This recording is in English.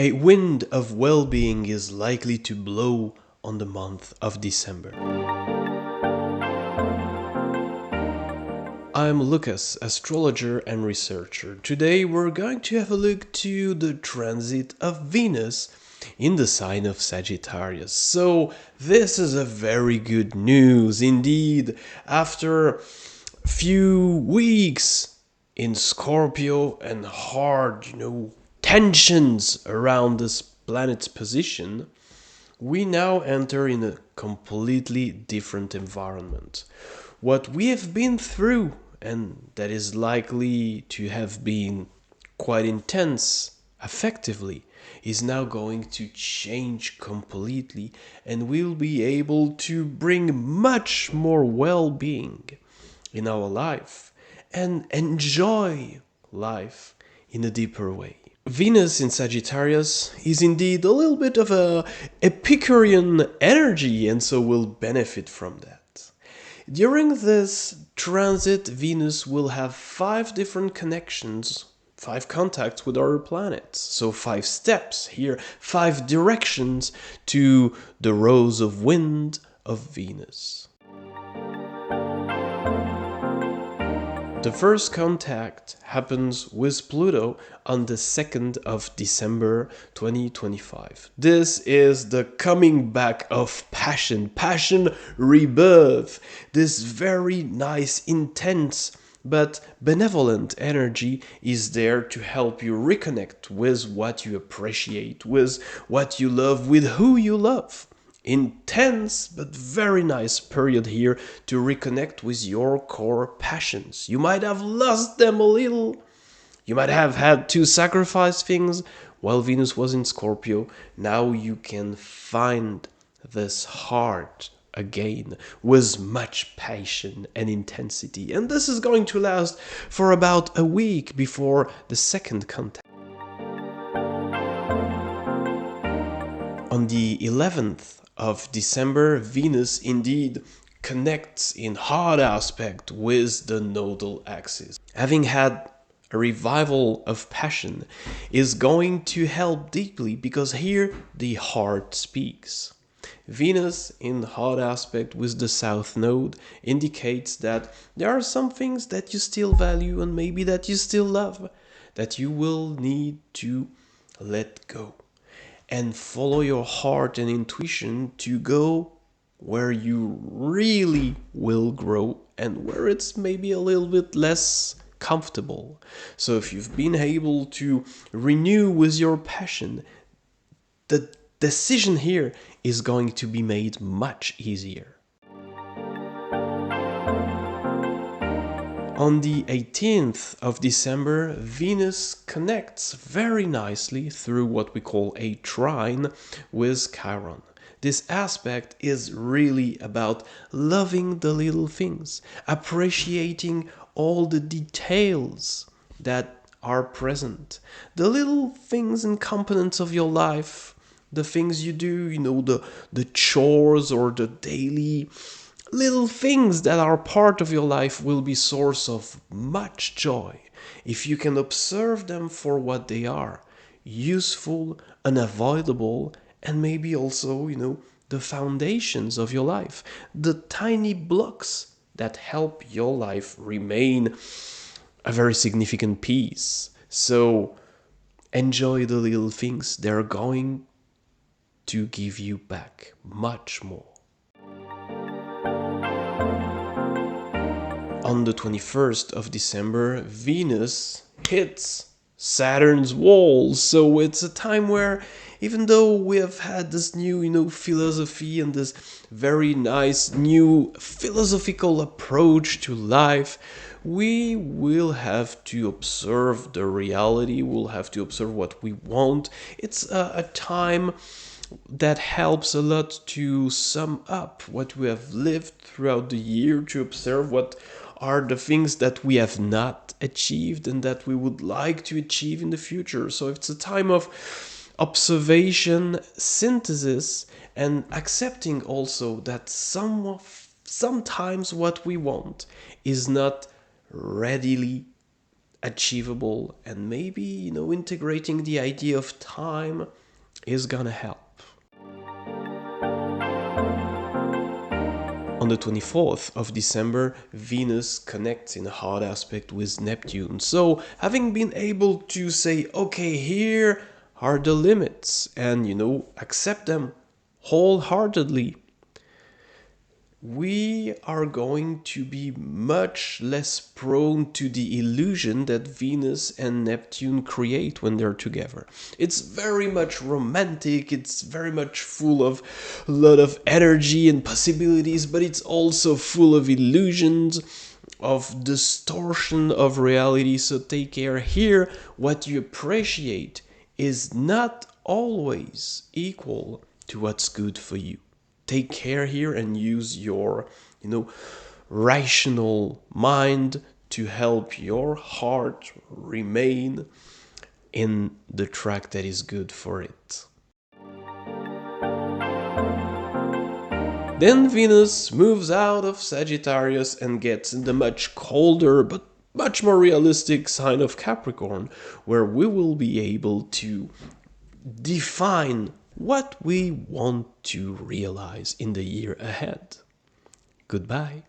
A wind of well-being is likely to blow on the month of December. I'm Lucas, astrologer and researcher. Today we're going to have a look to the transit of Venus in the sign of Sagittarius. So this is a very good news indeed. After few weeks in Scorpio and hard, tensions around this planet's position, we now enter in a completely different environment. What we have been through, and that is likely to have been quite intense effectively, is now going to change completely, and we'll be able to bring much more well-being in our life and enjoy life in a deeper way. Venus in Sagittarius is indeed a little bit of a Epicurean energy, and so will benefit from that. During this transit, Venus will have 5 different connections, 5 contacts with other planets. So 5 steps here, 5 directions to the rose of wind of Venus. The first contact happens with Pluto on the 2nd of December 2025. This is the coming back of passion rebirth. This very nice, intense, but benevolent energy is there to help you reconnect with what you appreciate, with what you love, with who you love. Intense but very nice period here to reconnect with your core passions. You might have lost them a little. You might have had to sacrifice things while Venus was in Scorpio. Now you can find this heart again with much passion and intensity. And this is going to last for about a week before the second contact. On the 11th of December, Venus indeed connects in hard aspect with the nodal axis. Having had a revival of passion is going to help deeply because here the heart speaks. Venus in hard aspect with the south node indicates that there are some things that you still value and maybe that you still love that you will need to let go and follow your heart and intuition to go where you really will grow and where it's maybe a little bit less comfortable. So if you've been able to renew with your passion, the decision here is going to be made much easier. On the 18th of December, Venus connects very nicely through what we call a trine with Chiron. This aspect is really about loving the little things, appreciating all the details that are present, the little things and components of your life, the things you do, the chores or the daily little things that are part of your life will be source of much joy if you can observe them for what they are, useful, unavoidable, and maybe also, the foundations of your life, the tiny blocks that help your life remain a very significant piece. So enjoy the little things. They're going to give you back much more. On the 21st of December, Venus hits Saturn's wall. So it's a time where, even though we have had this new, philosophy and this very nice new philosophical approach to life, we will have to observe the reality. We'll have to observe what we want. It's a time that helps a lot to sum up what we have lived throughout the year, to observe what are the things that we have not achieved and that we would like to achieve in the future. So it's a time of observation, synthesis, and accepting also that sometimes what we want is not readily achievable, and maybe, integrating the idea of time is gonna help. On the 24th of December, Venus connects in a hard aspect with Neptune. So, having been able to say, okay, here are the limits, and, accept them wholeheartedly, we are going to be much less prone to the illusion that Venus and Neptune create when they're together. It's very much romantic, it's very much full of a lot of energy and possibilities, but it's also full of illusions, of distortion of reality. So take care here. What you appreciate is not always equal to what's good for you. Take care here and use your, rational mind to help your heart remain in the track that is good for it. Then Venus moves out of Sagittarius and gets in the much colder but much more realistic sign of Capricorn, where we will be able to define what we want to realize in the year ahead. Goodbye.